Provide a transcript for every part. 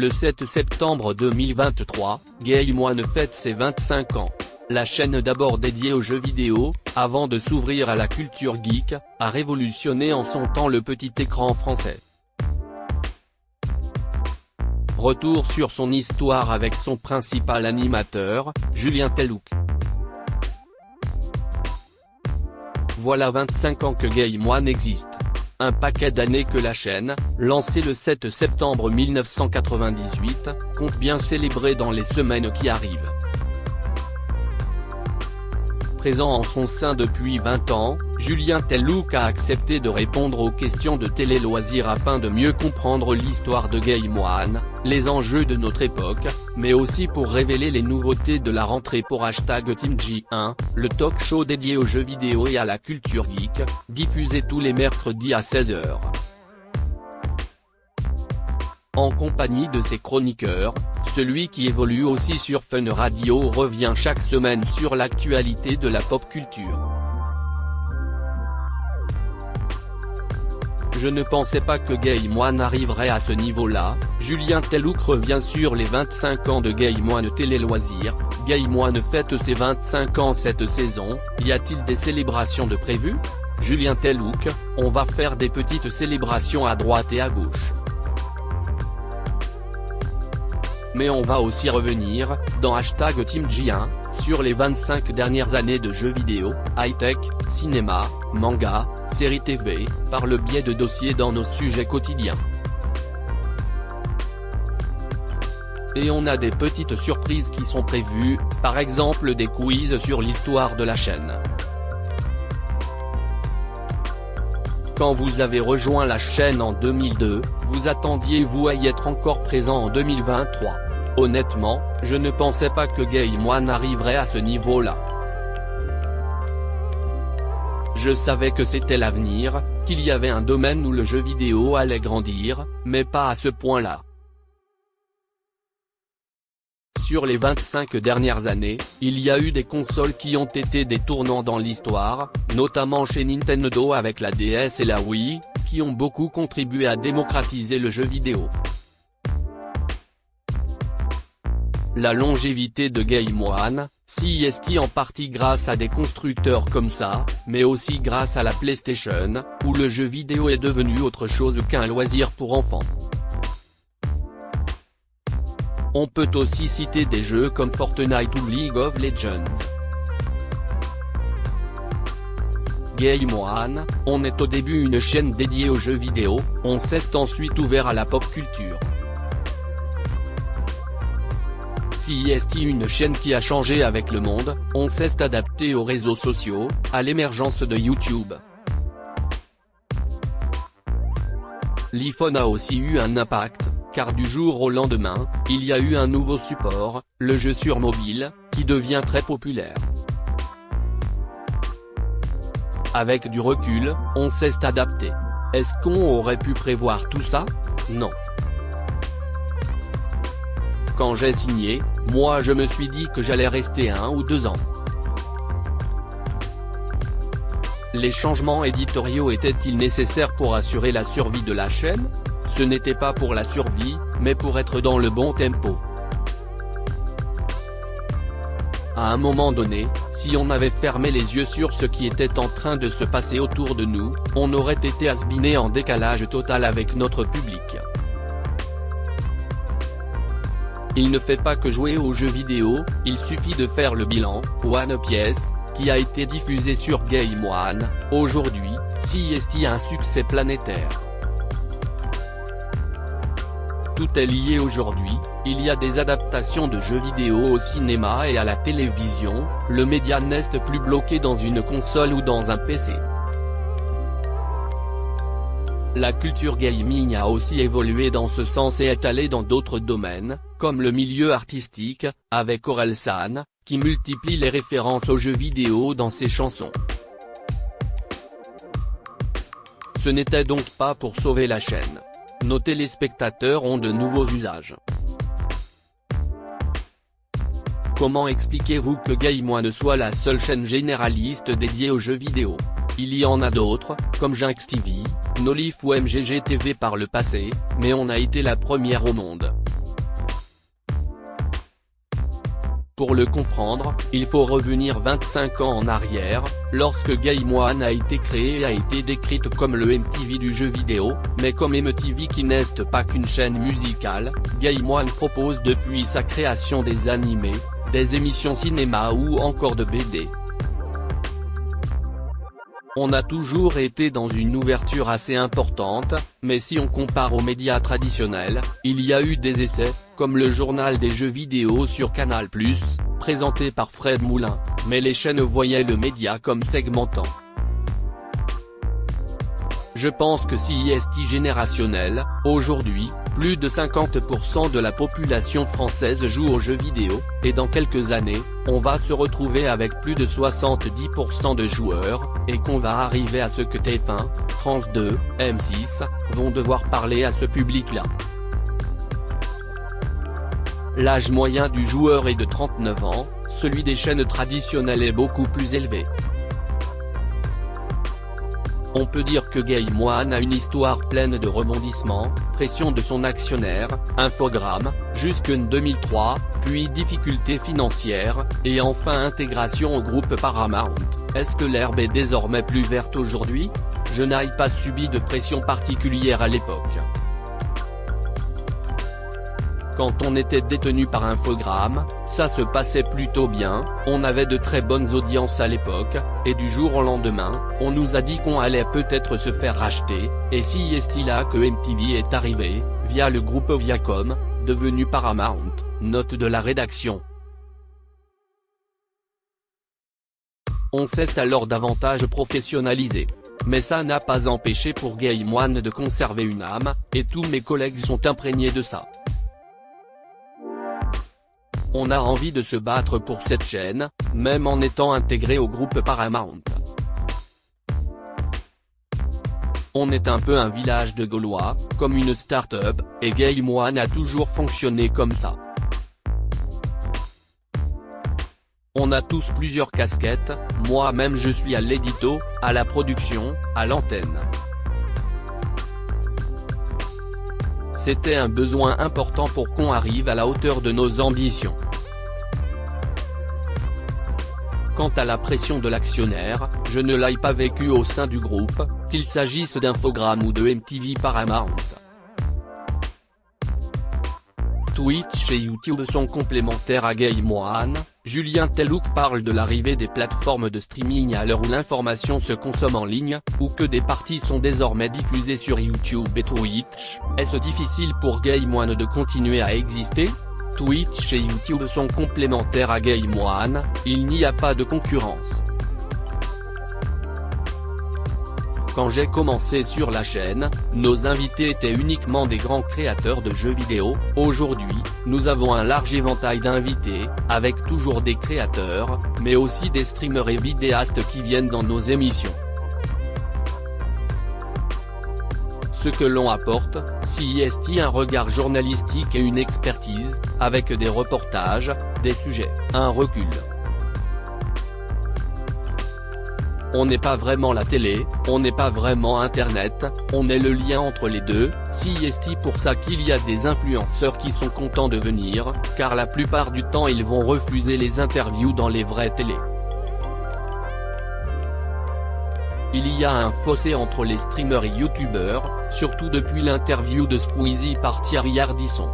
Le 7 septembre 2023, Game One fête ses 25 ans. La chaîne d'abord dédiée aux jeux vidéo, avant de s'ouvrir à la culture geek, a révolutionné en son temps le petit écran français. Retour sur son histoire avec son principal animateur, Julien Telouk. Voilà 25 ans que Game One existe. Un paquet d'années que la chaîne, lancée le 7 septembre 1998, compte bien célébrer dans les semaines qui arrivent. Présent en son sein depuis 20 ans, Julien Telouk a accepté de répondre aux questions de Télé Loisirs afin de mieux comprendre l'histoire de Game One, les enjeux de notre époque, mais aussi pour révéler les nouveautés de la rentrée pour #TeamJ1, le talk show dédié aux jeux vidéo et à la culture geek, diffusé tous les mercredis à 16h. En compagnie de ses chroniqueurs, celui qui évolue aussi sur Fun Radio revient chaque semaine sur l'actualité de la pop culture. Je ne pensais pas que Game One arriverait à ce niveau-là. Julien Telouk revient sur les 25 ans de Game One Télé Loisirs. Game One fête ses 25 ans cette saison, y a-t-il des célébrations de prévues? Julien Telouk, on va faire des petites célébrations à droite et à gauche. Mais on va aussi revenir, dans #TeamJ1, sur les 25 dernières années de jeux vidéo, high-tech, cinéma, manga, séries TV, par le biais de dossiers dans nos sujets quotidiens. Et on a des petites surprises qui sont prévues, par exemple des quiz sur l'histoire de la chaîne. Quand vous avez rejoint la chaîne en 2002, vous attendiez-vous à y être encore présent en 2023? Honnêtement, je ne pensais pas que Game One arriverait à ce niveau-là. Je savais que c'était l'avenir, qu'il y avait un domaine où le jeu vidéo allait grandir, mais pas à ce point-là. Sur les 25 dernières années, il y a eu des consoles qui ont été des tournants dans l'histoire, notamment chez Nintendo avec la DS et la Wii, qui ont beaucoup contribué à démocratiser le jeu vidéo. La longévité de Game One, s'y est en partie grâce à des constructeurs comme ça, mais aussi grâce à la PlayStation, où le jeu vidéo est devenu autre chose qu'un loisir pour enfants. On peut aussi citer des jeux comme Fortnite ou League of Legends. Game One, on est au début une chaîne dédiée aux jeux vidéo, on s'est ensuite ouvert à la pop culture. Si est une chaîne qui a changé avec le monde, on s'est adapté aux réseaux sociaux, à l'émergence de YouTube. L'iPhone a aussi eu un impact, car du jour au lendemain, il y a eu un nouveau support, le jeu sur mobile, qui devient très populaire. Avec du recul, on s'est adapté. Est-ce qu'on aurait pu prévoir tout ça? Non. Quand j'ai signé, moi je me suis dit que j'allais rester 1 ou 2 ans. Les changements éditoriaux étaient-ils nécessaires pour assurer la survie de la chaîne? Ce n'était pas pour la survie, mais pour être dans le bon tempo. À un moment donné, si on avait fermé les yeux sur ce qui était en train de se passer autour de nous, on aurait été has-beené en décalage total avec notre public. Il ne fait pas que jouer aux jeux vidéo, il suffit de faire le bilan. One Piece, qui a été diffusé sur Game One, aujourd'hui, CST a un succès planétaire. Tout est lié aujourd'hui, il y a des adaptations de jeux vidéo au cinéma et à la télévision, le média n'est plus bloqué dans une console ou dans un PC. La culture gaming a aussi évolué dans ce sens et est allée dans d'autres domaines, comme le milieu artistique, avec Orelsan, qui multiplie les références aux jeux vidéo dans ses chansons. Ce n'était donc pas pour sauver la chaîne. Nos téléspectateurs ont de nouveaux usages. Comment expliquez-vous que Game One soit la seule chaîne généraliste dédiée aux jeux vidéo? Il y en a d'autres, comme Jinx TV, Nolif ou MGG TV par le passé, mais on a été la première au monde. Pour le comprendre, il faut revenir 25 ans en arrière, lorsque Game One a été créée et a été décrite comme le MTV du jeu vidéo, mais comme MTV qui n'est pas qu'une chaîne musicale, Game One propose depuis sa création des animés, des émissions cinéma ou encore de BD. On a toujours été dans une ouverture assez importante, mais si on compare aux médias traditionnels, il y a eu des essais, comme le journal des jeux vidéo sur Canal+, présenté par Fred Moulin, mais les chaînes voyaient le média comme segmentant. Je pense que si est générationnel, aujourd'hui, plus de 50% de la population française joue aux jeux vidéo, et dans quelques années, on va se retrouver avec plus de 70% de joueurs, et qu'on va arriver à ce que TF1, France 2, M6, vont devoir parler à ce public-là. L'âge moyen du joueur est de 39 ans, celui des chaînes traditionnelles est beaucoup plus élevé. On peut dire que Game One a une histoire pleine de rebondissements, pression de son actionnaire, infogramme, jusqu'en 2003, puis difficultés financières, et enfin intégration au groupe Paramount. Est-ce que l'herbe est désormais plus verte aujourd'hui? Je n'ai pas subi de pression particulière à l'époque. Quand on était détenu par Infogrames, ça se passait plutôt bien, on avait de très bonnes audiences à l'époque, et du jour au lendemain, on nous a dit qu'on allait peut-être se faire racheter, et si est là que MTV est arrivé, via le groupe Viacom, devenu Paramount, note de la rédaction. On s'est alors davantage professionnalisé. Mais ça n'a pas empêché pour Game One de conserver une âme, et tous mes collègues sont imprégnés de ça. On a envie de se battre pour cette chaîne, même en étant intégré au groupe Paramount. On est un peu un village de Gaulois, comme une start-up, et Game One a toujours fonctionné comme ça. On a tous plusieurs casquettes, moi-même je suis à l'édito, à la production, à l'antenne. C'était un besoin important pour qu'on arrive à la hauteur de nos ambitions. Quant à la pression de l'actionnaire, je ne l'ai pas vécue au sein du groupe, qu'il s'agisse d'Infogrames ou de MTV Paramount. Twitch et YouTube sont complémentaires à Game One. Julien Tellouk parle de l'arrivée des plateformes de streaming à l'heure où l'information se consomme en ligne, ou que des parties sont désormais diffusées sur YouTube et Twitch. Est-ce difficile pour Game One de continuer à exister? Twitch et YouTube sont complémentaires à Game One, il n'y a pas de concurrence. Quand j'ai commencé sur la chaîne, nos invités étaient uniquement des grands créateurs de jeux vidéo. Aujourd'hui, nous avons un large éventail d'invités, avec toujours des créateurs, mais aussi des streamers et vidéastes qui viennent dans nos émissions. Ce que l'on apporte, c'est un regard journalistique et une expertise, avec des reportages, des sujets, un recul. On n'est pas vraiment la télé, on n'est pas vraiment Internet, on est le lien entre les deux, c'est pour ça qu'il y a des influenceurs qui sont contents de venir, car la plupart du temps ils vont refuser les interviews dans les vraies télés. Il y a un fossé entre les streamers et youtubeurs, surtout depuis l'interview de Squeezie par Thierry Ardisson.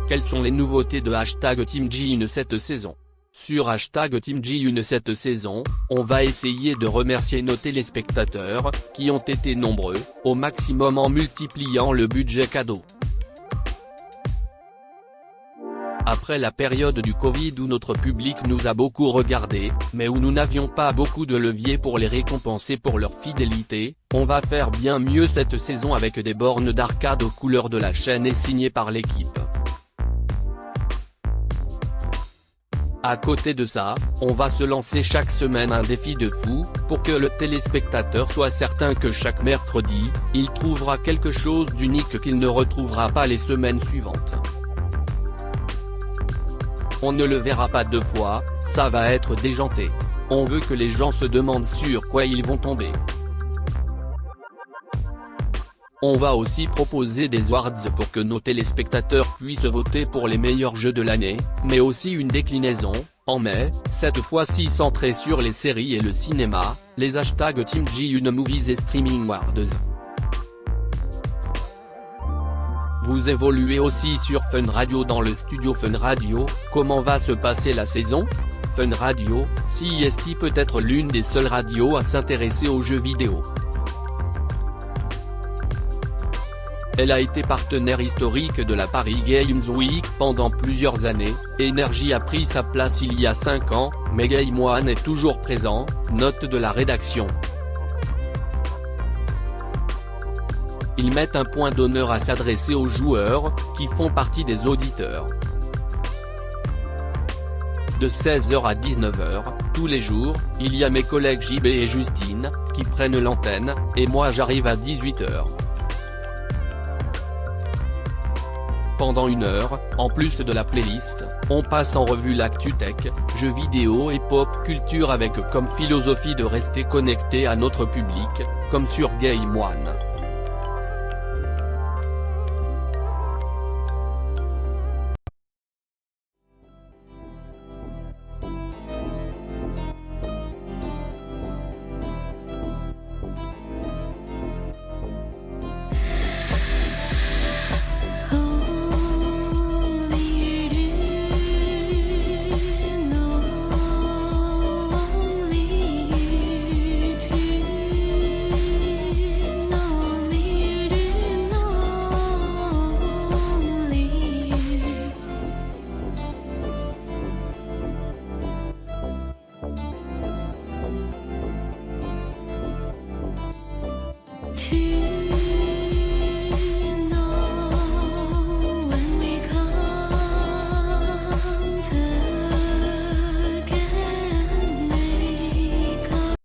Quelles sont les nouveautés de #TeamJ1 cette saison? Sur #TeamJ1 cette saison, on va essayer de remercier nos téléspectateurs, qui ont été nombreux, au maximum en multipliant le budget cadeau. Après la période du Covid où notre public nous a beaucoup regardé, mais où nous n'avions pas beaucoup de levier pour les récompenser pour leur fidélité, on va faire bien mieux cette saison avec des bornes d'arcade aux couleurs de la chaîne et signées par l'équipe. À côté de ça, on va se lancer chaque semaine un défi de fou, pour que le téléspectateur soit certain que chaque mercredi, il trouvera quelque chose d'unique qu'il ne retrouvera pas les semaines suivantes. On ne le verra pas deux fois, ça va être déjanté. On veut que les gens se demandent sur quoi ils vont tomber. On va aussi proposer des awards pour que nos téléspectateurs puissent voter pour les meilleurs jeux de l'année, mais aussi une déclinaison, en mai, cette fois-ci centrée sur les séries et le cinéma, les hashtags Team J1 Movies et Streaming Awards. Vous évoluez aussi sur Fun Radio dans le studio Fun Radio, comment va se passer la saison ? Fun Radio, CIST peut être l'une des seules radios à s'intéresser aux jeux vidéo. Elle a été partenaire historique de la Paris Games Week pendant plusieurs années, Énergie a pris sa place il y a 5 ans, mais Game One est toujours présent, note de la rédaction. Ils mettent un point d'honneur à s'adresser aux joueurs, qui font partie des auditeurs. De 16h à 19h, tous les jours, il y a mes collègues JB et Justine, qui prennent l'antenne, et moi j'arrive à 18h. Pendant 1 heure, en plus de la playlist, on passe en revue l'actu tech, jeux vidéo et pop culture avec comme philosophie de rester connecté à notre public, comme sur Game One. To